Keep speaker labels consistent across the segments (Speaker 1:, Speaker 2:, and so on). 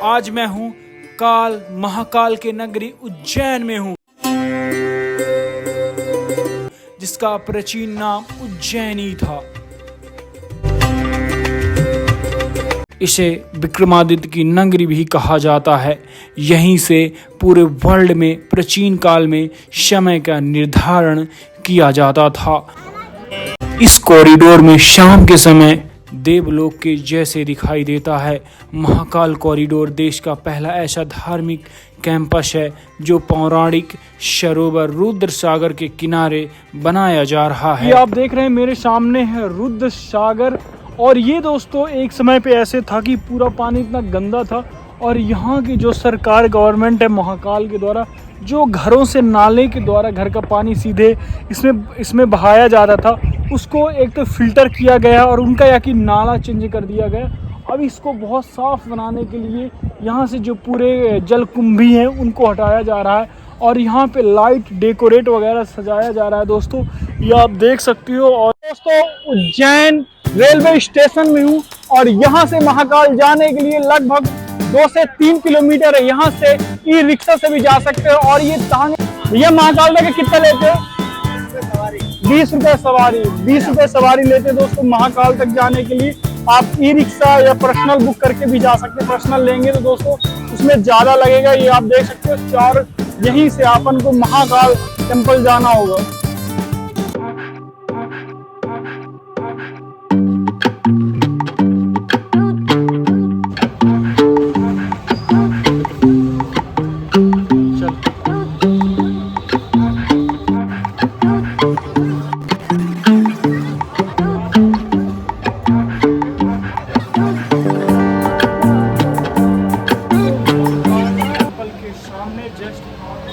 Speaker 1: आज मैं हूँ काल महाकाल के नगरी उज्जैन में हूँ, जिसका प्राचीन नाम उज्जैनी था। इसे विक्रमादित्य की नगरी भी कहा जाता है। यहीं से पूरे वर्ल्ड में प्राचीन काल में समय का निर्धारण किया जाता था। इस कॉरिडोर में शाम के समय देवलोक के जैसे दिखाई देता है। महाकाल कॉरिडोर देश का पहला ऐसा धार्मिक कैंपस है जो पौराणिक सरोवर रुद्र सागर के किनारे बनाया जा रहा है। ये आप देख रहे हैं मेरे सामने है रुद्र सागर, और ये दोस्तों एक समय पे ऐसे था कि पूरा पानी इतना गंदा था, और यहाँ की जो सरकार गवर्नमेंट है महाकाल के द्वारा जो घरों से नाले के द्वारा घर का पानी सीधे इसमें बहाया जा रहा था, उसको एक तो फिल्टर किया गया और उनका या कि नाला चेंज कर दिया गया। अब इसको बहुत साफ़ बनाने के लिए यहाँ से जो पूरे जलकुंभी हैं उनको हटाया जा रहा है, और यहाँ पे लाइट डेकोरेट वगैरह सजाया जा रहा है। दोस्तों ये आप देख सकते हो। और दोस्तों उज्जैन रेलवे स्टेशन में हूँ, और यहाँ से महाकाल जाने के लिए लगभग 2 से 3 किलोमीटर है। यहाँ से ई रिक्शा से भी जा सकते हो। और ये महाकाल तक कितना लेते हैं? 20 रुपए सवारी। 20 रुपए सवारी लेते हैं दोस्तों महाकाल तक जाने के लिए। आप ई रिक्शा या पर्सनल बुक करके भी जा सकते हैं। पर्सनल लेंगे तो दोस्तों उसमें ज्यादा लगेगा। ये आप देख सकते हो, यहीं से अपन को महाकाल टेम्पल जाना होगा।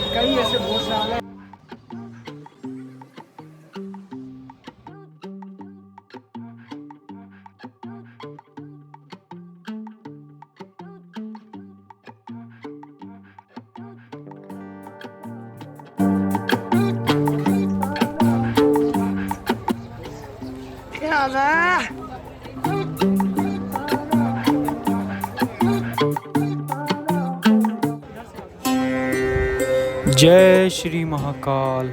Speaker 1: कई ऐसे भोजनालय जय श्री महाकाल।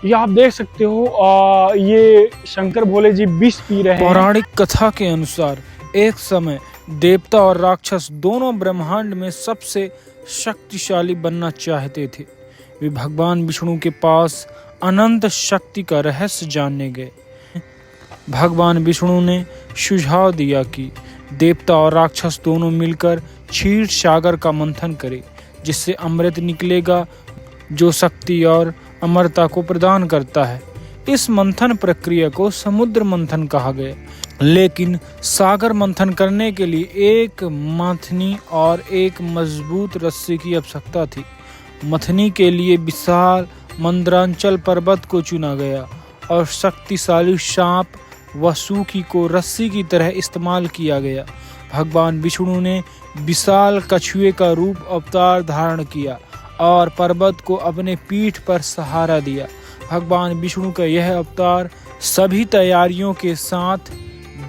Speaker 1: ये आप देख सकते हो, ये शंकर भोले जी विष पी रहे हैं। पौराणिक कथा के अनुसार एक समय देवता और राक्षस दोनों ब्रह्मांड में सबसे शक्तिशाली बनना चाहते थे। वे भगवान विष्णु के पास अनंत शक्ति का रहस्य जानने गए। भगवान विष्णु ने सुझाव दिया कि देवता और राक्षस दोनों मिलकर क्षीर सागर का मंथन करें, जिससे अमृत निकलेगा जो शक्ति और अमरता को प्रदान करता है। इस मंथन प्रक्रिया को समुद्र मंथन कहा गया, लेकिन सागर मंथन करने के लिए एक मथनी और एक मजबूत रस्सी की आवश्यकता थी। मथनी के लिए विशाल मंदरांचल पर्वत को चुना गया और शक्तिशाली सांप वासुकी को रस्सी की तरह इस्तेमाल किया गया। भगवान विष्णु ने विशाल कछुए का रूप अवतार धारण किया और पर्वत को अपने पीठ पर सहारा दिया। भगवान विष्णु का यह अवतार सभी तैयारियों के साथ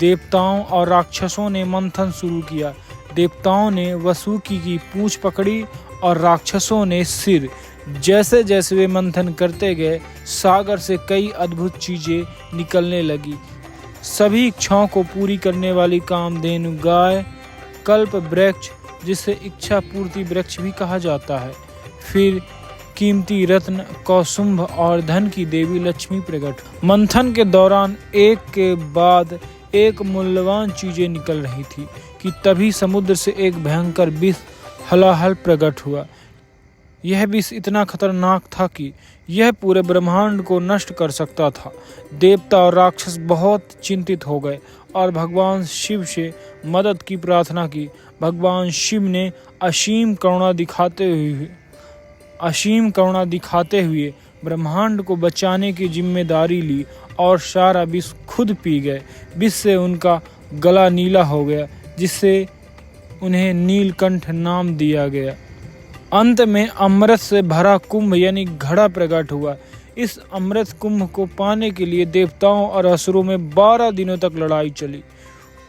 Speaker 1: देवताओं और राक्षसों ने मंथन शुरू किया। देवताओं ने वासुकी की पूंछ पकड़ी और राक्षसों ने सिर। जैसे जैसे वे मंथन करते गए, सागर से कई अद्भुत चीजें निकलने लगी। सभी इच्छाओं को पूरी करने वाली कामधेनु गाय, कल्प वृक्ष जिसे इच्छा पूर्ति वृक्ष भी कहा जाता है, फिर कीमती रत्न, कौसुंभ और धन की देवी लक्ष्मी प्रकट। मंथन के दौरान एक के बाद एक मूल्यवान चीजें निकल रही थी कि तभी समुद्र से एक भयंकर विष हलाहल प्रकट हुआ। यह विष इतना खतरनाक था कि यह पूरे ब्रह्मांड को नष्ट कर सकता था। देवता और राक्षस बहुत चिंतित हो गए और भगवान शिव से मदद की प्रार्थना की। भगवान शिव ने असीम करुणा दिखाते हुए ब्रह्मांड को बचाने की जिम्मेदारी ली और सारा विष खुद पी गए। विष से उनका गला नीला हो गया, जिससे उन्हें नीलकंठ नाम दिया गया। अंत में अमृत से भरा कुंभ यानी घड़ा प्रकट हुआ। इस अमृत कुंभ को पाने के लिए देवताओं और असुरों में 12 दिनों तक लड़ाई चली।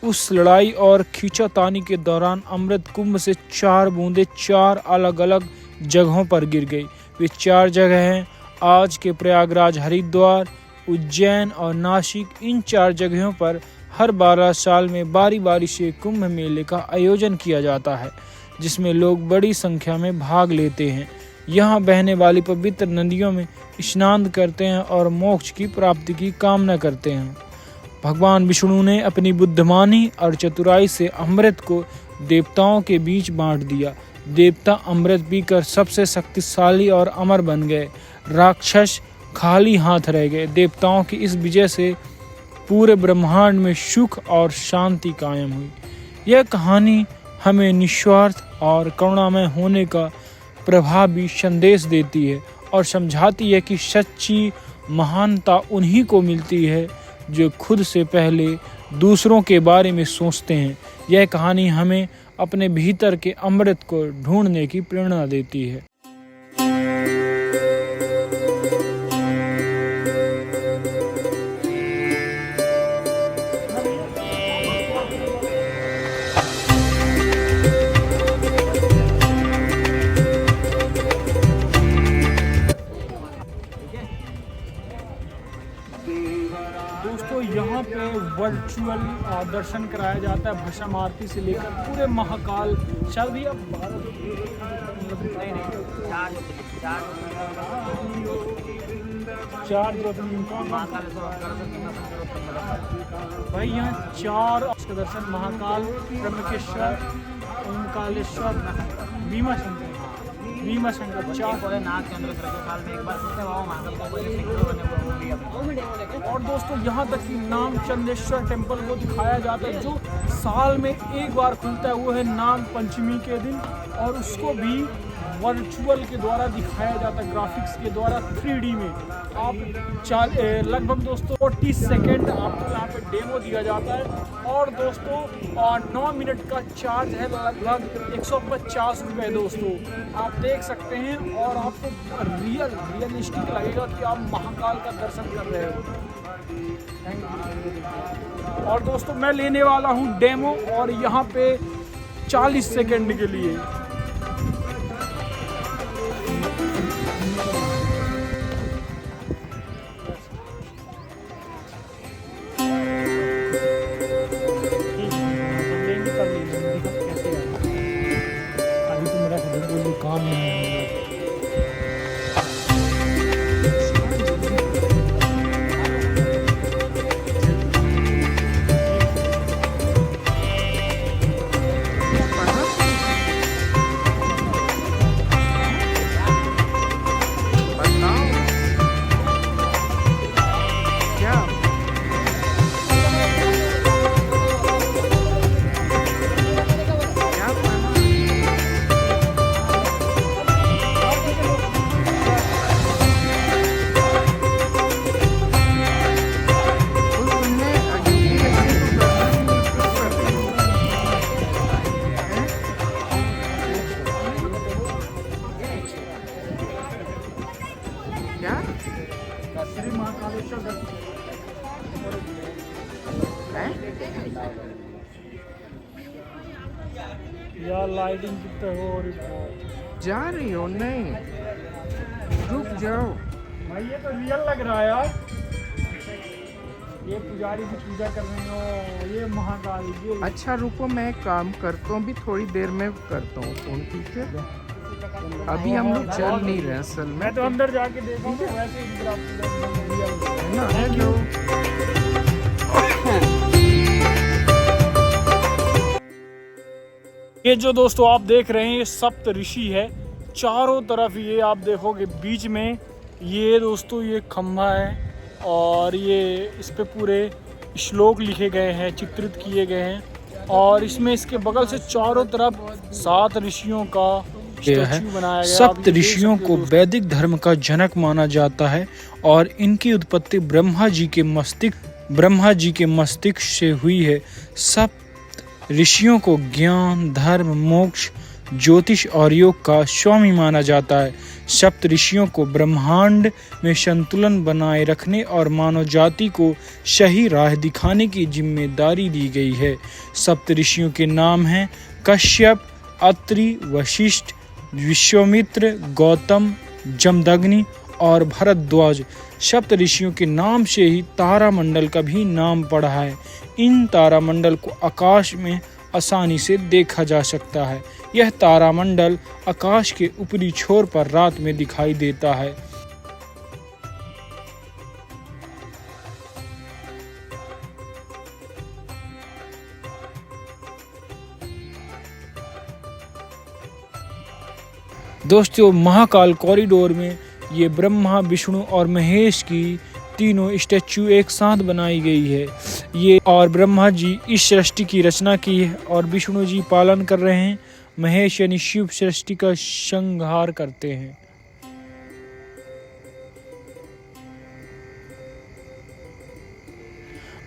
Speaker 1: उस लड़ाई और खींचातानी के दौरान अमृत कुंभ से 4 बूंदें 4 अलग अलग जगहों पर गिर गई। वे 4 जगह हैं आज के प्रयागराज, हरिद्वार, उज्जैन और नासिक। इन 4 जगहों पर हर 12 साल में बारी बारी से कुंभ मेले का आयोजन किया जाता है, जिसमें लोग बड़ी संख्या में भाग लेते हैं। यहाँ बहने वाली पवित्र नदियों में स्नान करते हैं और मोक्ष की प्राप्ति की कामना करते हैं। भगवान विष्णु ने अपनी बुद्धिमानी और चतुराई से अमृत को देवताओं के बीच बांट दिया। देवता अमृत पीकर सबसे शक्तिशाली और अमर बन गए। राक्षस खाली हाथ रह गए। देवताओं की इस विजय से पूरे ब्रह्मांड में सुख और शांति कायम हुई। यह कहानी हमें निस्वार्थ और करुणामय होने का प्रभावी संदेश देती है और समझाती है कि सच्ची महानता उन्हीं को मिलती है जो खुद से पहले दूसरों के बारे में सोचते हैं। यह कहानी हमें अपने भीतर के अमृत को ढूंढने की प्रेरणा देती है। दोस्तों, यहाँ पे वर्चुअल दर्शन कराया जाता है भस्म आरती से लेकर पूरे महाकाल। शायद भी अब 4 भाई यहाँ 4 का दर्शन, महाकाल, ब्रह्मकेश्वर, ओमकालेश्वर, भीमा शंकर 4 नाग चंद्र साल में एक बार और दोस्तों यहाँ तक कि नाम चंदेश्वर टेम्पल को दिखाया जाता है, जो साल में एक बार खुलता है। वो है नाग पंचमी के दिन और उसको भी वर्चुअल के द्वारा दिखाया जाता है, ग्राफिक्स के द्वारा 3D में। आप लगभग दोस्तों 40 सेकेंड आपको यहाँ पे डेमो दिया जाता है और दोस्तों 9 मिनट का चार्ज है, लगभग 150 रुपये। दोस्तों आप देख सकते हैं और आपको रियलिस्टिक लगेगा कि आप महाकाल का दर्शन कर रहे हो। और दोस्तों मैं लेने वाला हूँ डेमो और यहाँ पे 40 सेकेंड के लिए। काम श्री महाकालेश्वर यार लाइटिंग कितने हो रही
Speaker 2: जा रही हो? नहीं, रुक जाओ
Speaker 1: भाई, ये तो रियल लग रहा है यार। ये पुजारी की पूजा कर रहे हो, ये महाकाल। ये
Speaker 2: अच्छा रुको, मैं काम करता हूँ, भी थोड़ी देर में करता हूँ फोन, ठीक है? अभी हम लोग चल नहीं रहे असल में।
Speaker 1: मैं तो अंदर जाके देखा हूँ, वैसे
Speaker 2: है ना। हेलो,
Speaker 1: ये जो दोस्तों आप देख रहे हैं ये सप्त ऋषि है। चारों तरफ ये आप देखोगे, बीच में ये दोस्तों ये खंभा है और ये इस पे पूरे श्लोक लिखे गए हैं, चित्रित किए गए हैं और इसमें इसके बगल से चारों तरफ 7 ऋषियों का स्टैचू बनाया गया है।
Speaker 3: सप्त ऋषियों को वैदिक धर्म का जनक माना जाता है और इनकी उत्पत्ति ब्रह्मा जी के मस्तिष्क से हुई है। सप्त ऋषियों को ज्ञान, धर्म, मोक्ष, ज्योतिष और योग का स्वामी माना जाता है। सप्त ऋषियों को ब्रह्मांड में संतुलन बनाए रखने और मानव जाति को सही राह दिखाने की जिम्मेदारी दी गई है। सप्त ऋषियों के नाम हैं कश्यप, अत्रि, वशिष्ठ, विश्वामित्र, गौतम, जमदग्नि और भरद्वाज। सप्त ऋषियों के नाम से ही तारामंडल का भी नाम पड़ा है। इन तारामंडल को आकाश में आसानी से देखा जा सकता है। यह तारामंडल आकाश के ऊपरी छोर पर रात में दिखाई देता है। दोस्तों, महाकाल कॉरिडोर में ये ब्रह्मा, विष्णु और महेश की तीनों स्टैचू एक साथ बनाई गई है। ये और ब्रह्मा जी इस सृष्टि की रचना की है और विष्णु जी पालन कर रहे हैं। महेश यानी शिव सृष्टि का संहार करते हैं।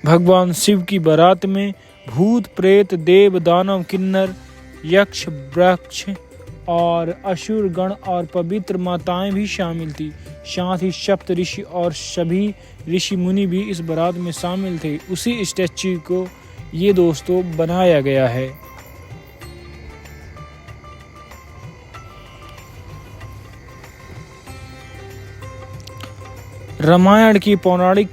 Speaker 3: भगवान शिव की बारात में भूत, प्रेत, देव, दानव, किन्नर, यक्ष, वृक्ष और असुर गण और पवित्र माताएं भी शामिल थी। साथ ही सप्त ऋषि और सभी ऋषि मुनि भी इस बारात में शामिल थे। उसी स्टैच्यू को ये दोस्तों बनाया गया है। रामायण की पौराणिक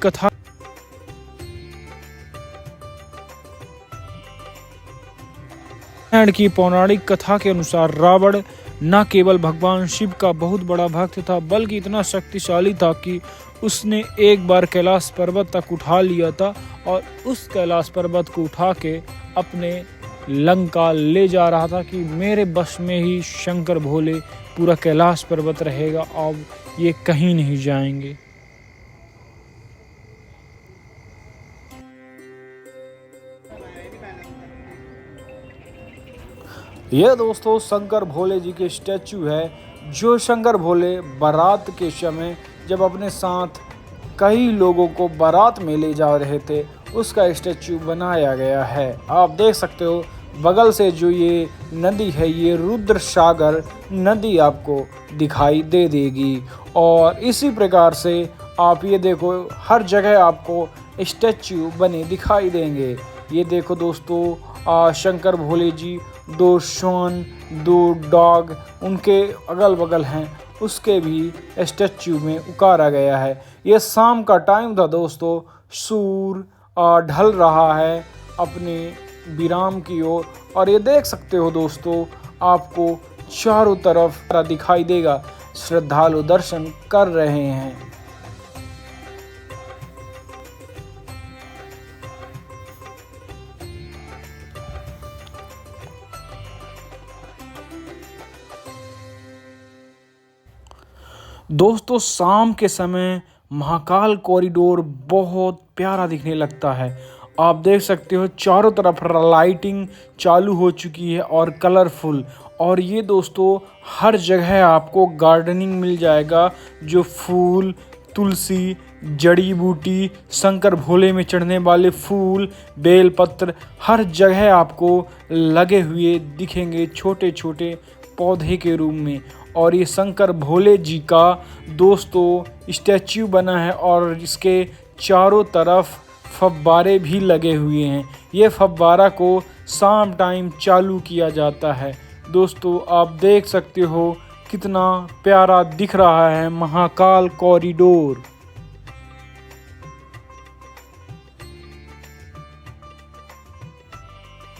Speaker 3: कथा के अनुसार रावण न केवल भगवान शिव का बहुत बड़ा भक्त था, बल्कि इतना शक्तिशाली था कि उसने एक बार कैलाश पर्वत तक उठा लिया था और उस कैलाश पर्वत को उठा के अपने लंका ले जा रहा था कि मेरे बस में ही शंकर भोले पूरा कैलाश पर्वत रहेगा, अब ये कहीं नहीं जाएंगे।
Speaker 1: ये दोस्तों शंकर भोले जी के स्टैचू है, जो शंकर भोले बारात के समय जब अपने साथ कई लोगों को बारात में ले जा रहे थे, उसका स्टैचू बनाया गया है। आप देख सकते हो बगल से जो ये नदी है, ये रुद्र सागर नदी आपको दिखाई दे देगी। और इसी प्रकार से आप ये देखो हर जगह आपको स्टैचू बने दिखाई देंगे। ये देखो दोस्तों शंकर भोले जी, 2 श्वान, 2 डॉग उनके अगल बगल हैं, उसके भी स्टैचू में उतारा गया है। ये शाम का टाइम था दोस्तों, सूर्य ढल रहा है अपने विराम की ओर और ये देख सकते हो दोस्तों आपको चारों तरफ दिखाई देगा, श्रद्धालु दर्शन कर रहे हैं। दोस्तों शाम के समय महाकाल कॉरिडोर बहुत प्यारा दिखने लगता है। आप देख सकते हो चारों तरफ लाइटिंग चालू हो चुकी है और कलरफुल, और ये दोस्तों हर जगह आपको गार्डनिंग मिल जाएगा, जो फूल, तुलसी, जड़ी बूटी, शंकर भोले में चढ़ने वाले फूल, बेलपत्र हर जगह आपको लगे हुए दिखेंगे छोटे छोटे पौधे के रूप में। और ये शंकर भोले जी का दोस्तों स्टैच्यू बना है और इसके चारों तरफ फव्वारे भी लगे हुए हैं। ये फव्वारा को शाम टाइम चालू किया जाता है। दोस्तों आप देख सकते हो कितना प्यारा दिख रहा है महाकाल कॉरिडोर।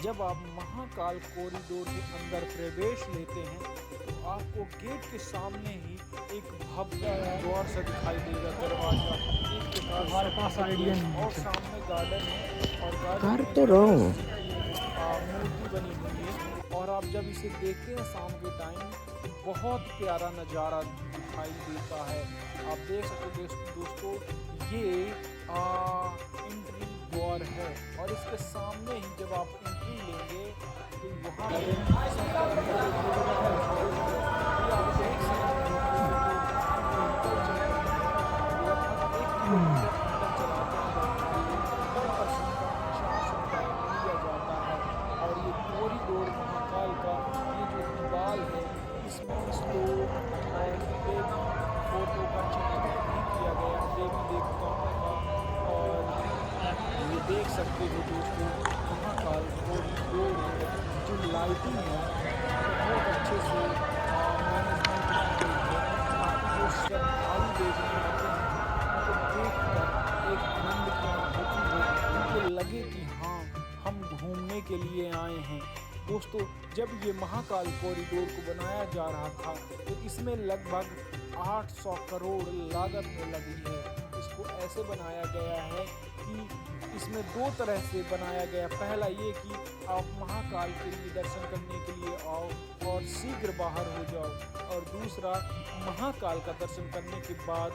Speaker 1: जब आप महाकाल कॉरिडोर के अंदर प्रवेश लेते हैं तो आपको गेट के सामने ही एक भव्य द्वार सा दिखाई देगा, दरवाजा। हमारे पास आइडिया नहीं और सामने गार्डन है और गार्डन
Speaker 2: कर तो रहा हूँ।
Speaker 1: मूर्ति बनी हुई है और
Speaker 3: आप जब इसे देखते हैं शाम के टाइम बहुत प्यारा नज़ारा दिखाई देता है। आप देख सकते हो दोस्तों ये एंट्री द्वार है और इसके सामने ही जब आप एंट्री लेंगे तो वहाँ और ये कॉरिडोर महाकाल का ये जो दीवार है इसमें स्तूप और देवी फोटो का चित्रण भी किया गया है, देवी देवताओं का। और ये देख सकते हो दोस्तों महाकाल कॉरिडोर में जो लाइटिंग है बहुत अच्छे से मैनेजमेंट की गई है ताकि जो श्रद्धालु देखने आते हैं उनको देखकर एक आनंद की अनुभूति हो, उनको लगे कि हाँ हम घूमने के लिए आए हैं। दोस्तों जब ये महाकाल कॉरिडोर को बनाया जा रहा था तो इसमें लगभग 800 करोड़ लागत में लगी है। इसको ऐसे बनाया गया है कि इसमें दो तरह से बनाया गया। पहला ये कि आप महाकाल के लिए दर्शन करने के लिए आओ और शीघ्र बाहर हो जाओ, और दूसरा महाकाल का दर्शन करने के बाद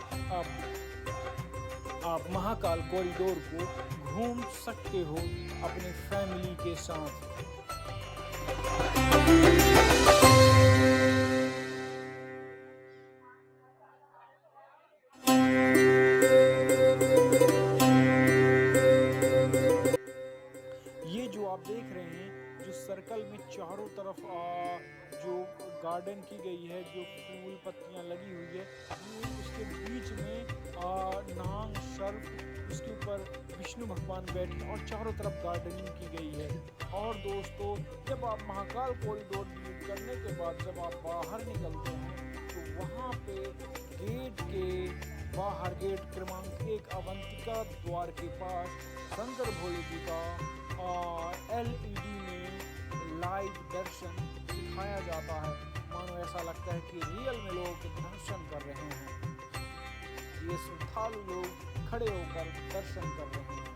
Speaker 3: आप महाकाल कॉरिडोर को घूम सकते हो अपने फैमिली के साथ। ये जो आप देख रहे हैं जो सर्कल में चारों तरफ जो गार्डन की गई है, जो फूल पत्तियां लगी हुई है, ये उसके बीच में नाग सर्प, उसके ऊपर विष्णु भगवान बैठे और चारों तरफ गार्डनिंग की गई है। और दोस्तों जब आप महाकाल कॉरिडोर विजिट करने के बाद जब आप बाहर निकलते हैं तो वहाँ पे गेट के बाहर गेट क्रमांक 1 अवंतिका द्वार के पास शंकर भोले जी का LED में लाइव दर्शन दिखाया जाता है। मानो ऐसा लगता है कि रियल में लोग दर्शन कर रहे हैं। ये श्रद्धालु लोग खड़े होकर दर्शन कर रहे हैं।